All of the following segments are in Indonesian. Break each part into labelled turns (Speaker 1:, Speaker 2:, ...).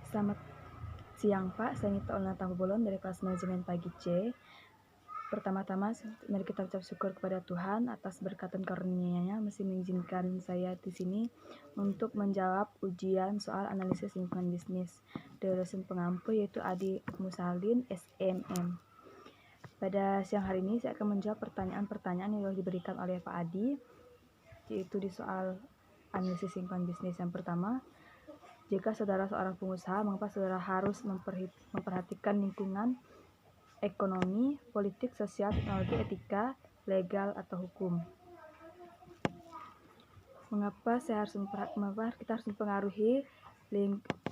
Speaker 1: Selamat siang Pak, saya Nita Olna Tambolon dari kelas manajemen pagi C. Pertama-tama, mari kita ucap syukur kepada Tuhan atas berkat dan karunia-Nya masih mengizinkan saya di sini untuk menjawab ujian soal analisis lingkungan bisnis dari dosen pengampu yaitu Adi Musaldin SMM. Pada siang hari ini saya akan menjawab pertanyaan-pertanyaan yang telah diberikan oleh Pak Adi, yaitu di soal analisis lingkungan bisnis. Yang pertama, jika saudara seorang pengusaha, mengapa saudara harus memperhatikan lingkungan, ekonomi, politik, sosial, teknologi, etika, legal, atau hukum? Mengapa kita harus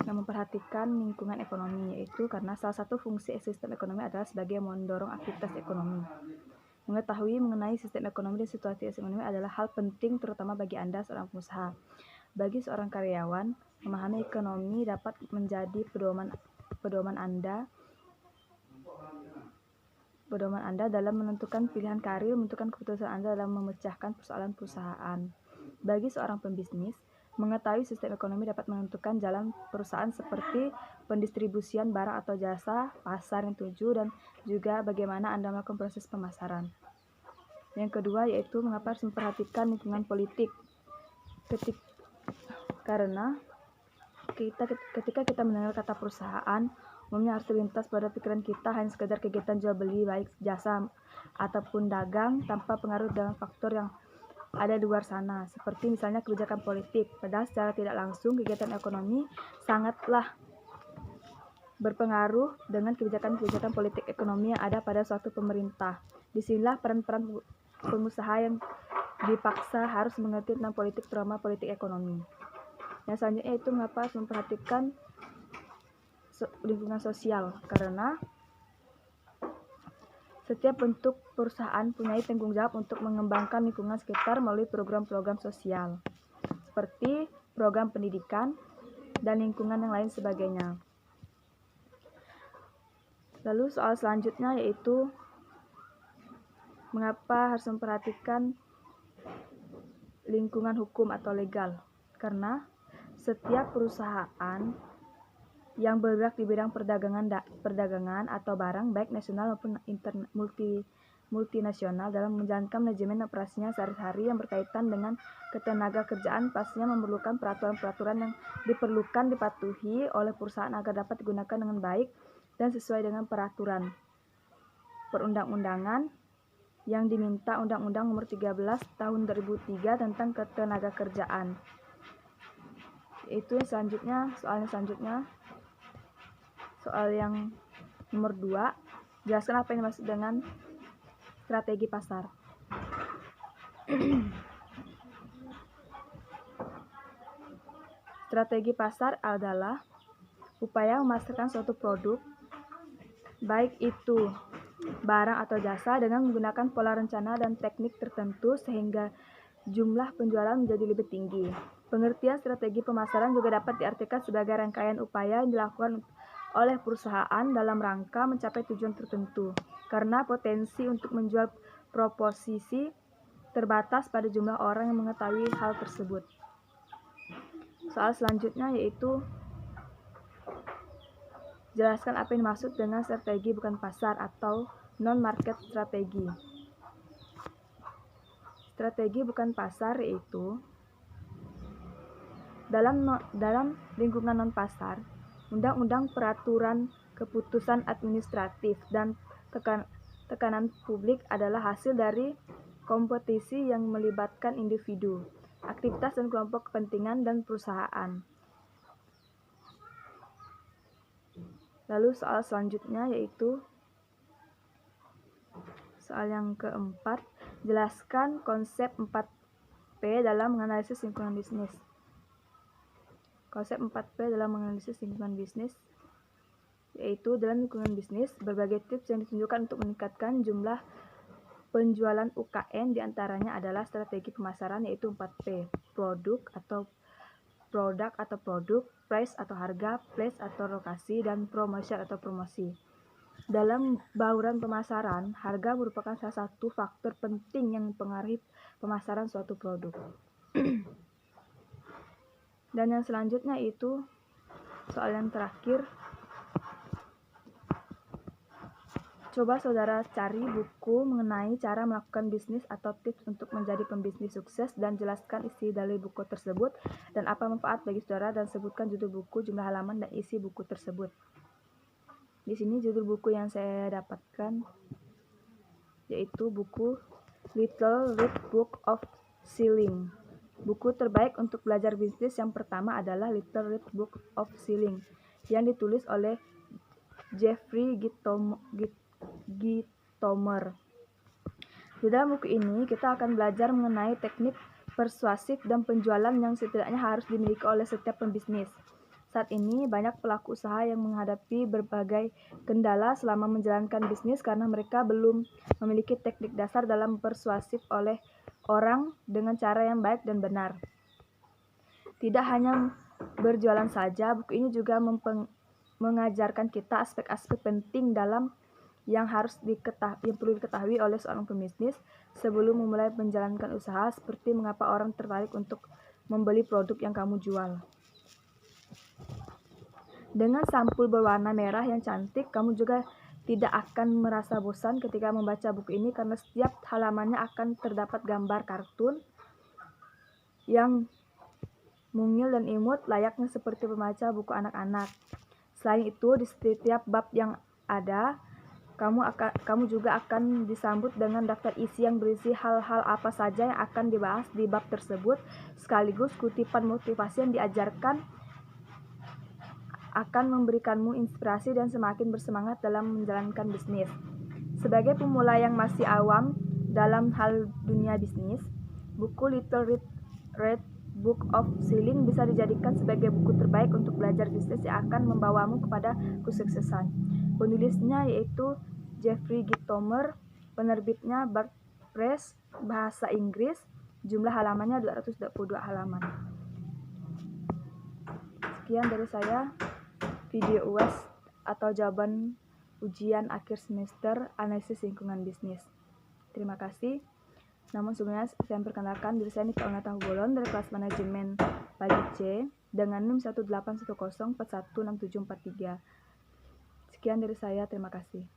Speaker 1: memperhatikan lingkungan ekonomi, yaitu karena salah satu fungsi sistem ekonomi adalah sebagai mendorong aktivitas ekonomi. Mengetahui mengenai sistem ekonomi dan situasi ekonomi adalah hal penting terutama bagi Anda seorang pengusaha. Bagi seorang karyawan, memahami ekonomi dapat menjadi pedoman Anda dalam menentukan pilihan karir, menentukan keputusan Anda dalam memecahkan persoalan perusahaan. Bagi seorang pembisnis, mengetahui sistem ekonomi dapat menentukan jalan perusahaan seperti pendistribusian barang atau jasa, pasar yang tuju, dan juga bagaimana Anda melakukan proses pemasaran. Yang kedua yaitu mengapa harus memperhatikan lingkungan politik. Karena ketika kita mendengar kata perusahaan, umumnya harus terlintas pada pikiran kita hanya sekedar kegiatan jual beli baik jasa ataupun dagang tanpa pengaruh dengan faktor yang ada di luar sana, seperti misalnya kebijakan politik. Padahal secara tidak langsung kegiatan ekonomi sangatlah berpengaruh dengan kebijakan-kebijakan politik ekonomi yang ada pada suatu pemerintah. Disinilah peran-peran pengusaha yang dipaksa harus mengerti tentang politik, terutama politik ekonomi. Yang selanjutnya itu mengapa harus memperhatikan lingkungan sosial, karena setiap bentuk perusahaan punya tanggung jawab untuk mengembangkan lingkungan sekitar melalui program-program sosial, seperti program pendidikan dan lingkungan yang lain sebagainya. Lalu soal selanjutnya yaitu mengapa harus memperhatikan lingkungan hukum atau legal, karena setiap perusahaan yang bergerak di bidang perdagangan atau barang baik nasional maupun multinasional dalam menjalankan manajemen operasinya sehari-hari yang berkaitan dengan ketenaga kerjaan pastinya memerlukan peraturan-peraturan yang diperlukan dipatuhi oleh perusahaan agar dapat digunakan dengan baik dan sesuai dengan peraturan perundang-undangan yang diminta Undang-Undang Nomor 13 Tahun 2003 tentang ketenaga kerjaan. Itu selanjutnya, soal yang nomor 2, jelaskan apa yang dimaksud dengan strategi pasar. Strategi pasar adalah upaya memasarkan suatu produk, baik itu barang atau jasa, dengan menggunakan pola rencana dan teknik tertentu sehingga jumlah penjualan menjadi lebih tinggi. Pengertian strategi pemasaran juga dapat diartikan sebagai rangkaian upaya yang dilakukan oleh perusahaan dalam rangka mencapai tujuan tertentu, karena potensi untuk menjual proposisi terbatas pada jumlah orang yang mengetahui hal tersebut. Soal selanjutnya yaitu jelaskan apa yang dimaksud dengan strategi bukan pasar atau non-market strategi. Strategi bukan pasar yaitu dalam lingkungan non-pasar, undang-undang, peraturan, keputusan administratif, dan tekanan publik adalah hasil dari kompetisi yang melibatkan individu, aktivitas dan kelompok kepentingan dan perusahaan. Lalu soal selanjutnya yaitu soal yang keempat, jelaskan konsep 4P dalam menganalisis lingkungan bisnis. Konsep 4P dalam menganalisis lingkungan bisnis yaitu dalam lingkungan bisnis, berbagai tips yang ditunjukkan untuk meningkatkan jumlah penjualan UKM, diantaranya adalah strategi pemasaran yaitu 4P, produk atau produk, price atau harga, place atau lokasi, dan promotion atau promosi. Dalam bauran pemasaran, harga merupakan salah satu faktor penting yang mempengaruhi pemasaran suatu produk. Dan yang selanjutnya itu Soal yang terakhir, coba saudara cari buku mengenai cara melakukan bisnis atau tips untuk menjadi pembisnis sukses dan jelaskan isi dari buku tersebut dan apa manfaat bagi saudara, dan sebutkan judul buku, jumlah halaman, dan isi buku tersebut. Di sini judul buku yang saya dapatkan yaitu buku Little Red Book of Selling. Buku terbaik untuk belajar bisnis yang pertama adalah Little Red Book of Selling yang ditulis oleh Jeffrey Gitomer. Di dalam buku ini kita akan belajar mengenai teknik persuasif dan penjualan yang setidaknya harus dimiliki oleh setiap pembisnis. Saat ini banyak pelaku usaha yang menghadapi berbagai kendala selama menjalankan bisnis karena mereka belum memiliki teknik dasar dalam persuasif oleh orang dengan cara yang baik dan benar. Tidak hanya berjualan saja, buku ini juga mengajarkan kita aspek-aspek penting dalam yang perlu diketahui oleh seorang pembisnis sebelum memulai menjalankan usaha, seperti mengapa orang tertarik untuk membeli produk yang kamu jual. Dengan sampul berwarna merah yang cantik, kamu juga tidak akan merasa bosan ketika membaca buku ini karena setiap halamannya akan terdapat gambar kartun yang mungil dan imut layaknya seperti membaca buku anak-anak. Selain itu, di setiap bab yang ada, kamu juga akan disambut dengan daftar isi yang berisi hal-hal apa saja yang akan dibahas di bab tersebut, sekaligus kutipan motivasi yang diajarkan akan memberikanmu inspirasi dan semakin bersemangat dalam menjalankan bisnis. Sebagai pemula yang masih awam dalam hal dunia bisnis, buku Little Red Book of Selling bisa dijadikan sebagai buku terbaik untuk belajar bisnis yang akan membawamu kepada kesuksesan. Penulisnya yaitu Jeffrey Gitomer, penerbitnya Bard Press, bahasa Inggris, jumlah halamannya 222 halaman. Sekian dari saya, video UAS atau jawaban ujian akhir semester analisis lingkungan bisnis. Terima kasih. Namun sebelumnya saya perkenalkan diri saya Nita Olna Tahubolon dari kelas manajemen pagi C dengan NIM 1810416743. Sekian dari saya, terima kasih.